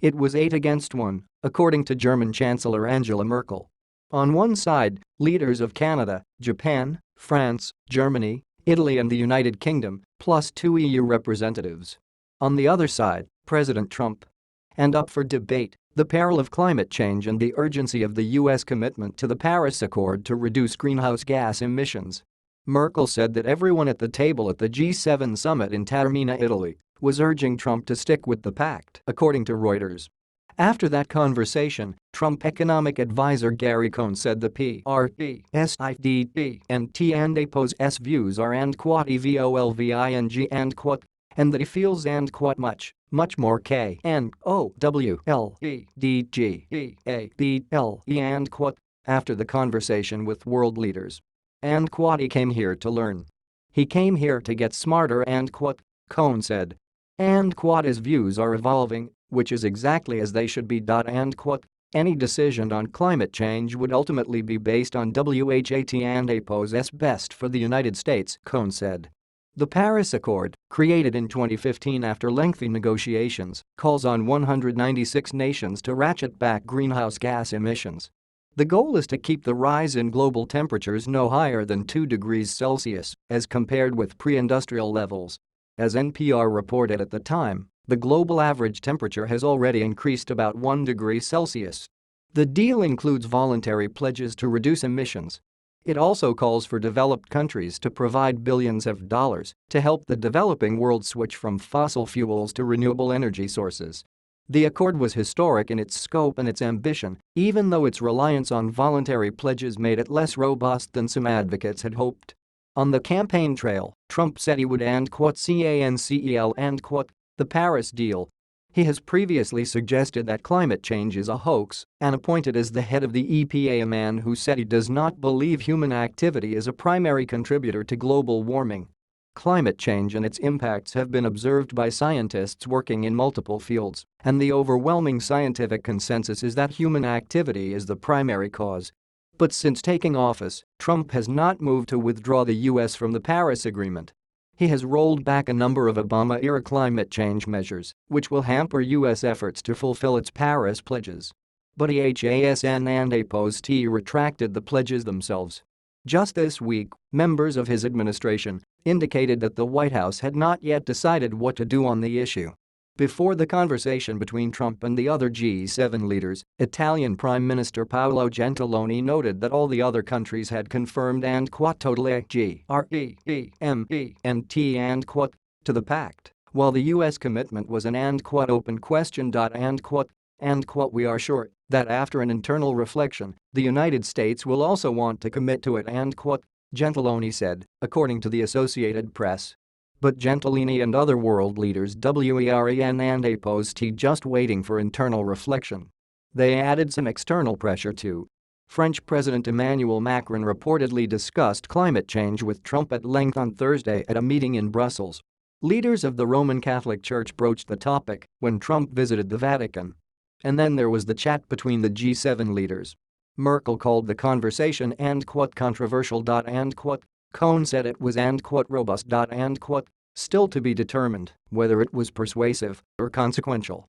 It was 8-1, according to German Chancellor Angela Merkel. On one side, leaders of Canada, Japan, France, Germany, Italy and the United Kingdom, plus 2 EU representatives. On the other side, President Trump. And up for debate, the peril of climate change and the urgency of the U.S. commitment to the Paris Accord to reduce greenhouse gas emissions. Merkel said that everyone at the table at the G7 summit in Taormina, Italy, was urging Trump to stick with the pact, according to Reuters. After that conversation, Trump economic advisor Gary Cohn said the PRP, SIDP, and T&APO's views are and evolving and that he feels much more KNOWLEDGEABLE after the conversation with world leaders. He came here to learn. He came here to get smarter Cohn said. His views are evolving, which is exactly as they should be. Any decision on climate change would ultimately be based on WHAT&APO's best for the United States, Cohn said. The Paris Accord, created in 2015 after lengthy negotiations, calls on 196 nations to ratchet back greenhouse gas emissions. The goal is to keep the rise in global temperatures no higher than 2 degrees Celsius as compared with pre-industrial levels. As NPR reported at the time, the global average temperature has already increased about 1 degree Celsius. The deal includes voluntary pledges to reduce emissions. It also calls for developed countries to provide billions of dollars to help the developing world switch from fossil fuels to renewable energy sources. The accord was historic in its scope and its ambition, even though its reliance on voluntary pledges made it less robust than some advocates had hoped. On the campaign trail, Trump said he would cancel the Paris deal. He has previously suggested that climate change is a hoax and appointed as the head of the EPA a man who said he does not believe human activity is a primary contributor to global warming. Climate change and its impacts have been observed by scientists working in multiple fields, and the overwhelming scientific consensus is that human activity is the primary cause. But since taking office, Trump has not moved to withdraw the U.S. from the Paris Agreement. He has rolled back a number of Obama-era climate change measures, which will hamper U.S. efforts to fulfill its Paris pledges. But EHASN&APOS retracted the pledges themselves. Just this week, members of his administration indicated that the White House had not yet decided what to do on the issue. Before the conversation between Trump and the other G7 leaders, Italian Prime Minister Paolo Gentiloni noted that all the other countries had confirmed totally GREME to the pact, while the U.S. commitment was an open question. We are sure that after an internal reflection, the United States will also want to commit to it, Gentiloni said, according to the Associated Press. But Gentiloni and other world leaders WERN&APOS just waiting for internal reflection. They added some external pressure too. French President Emmanuel Macron reportedly discussed climate change with Trump at length on Thursday at a meeting in Brussels. Leaders of the Roman Catholic Church broached the topic when Trump visited the Vatican. And then there was the chat between the G7 leaders. Merkel called the conversation controversial. Cohn said it was robust. Still to be determined whether it was persuasive or consequential.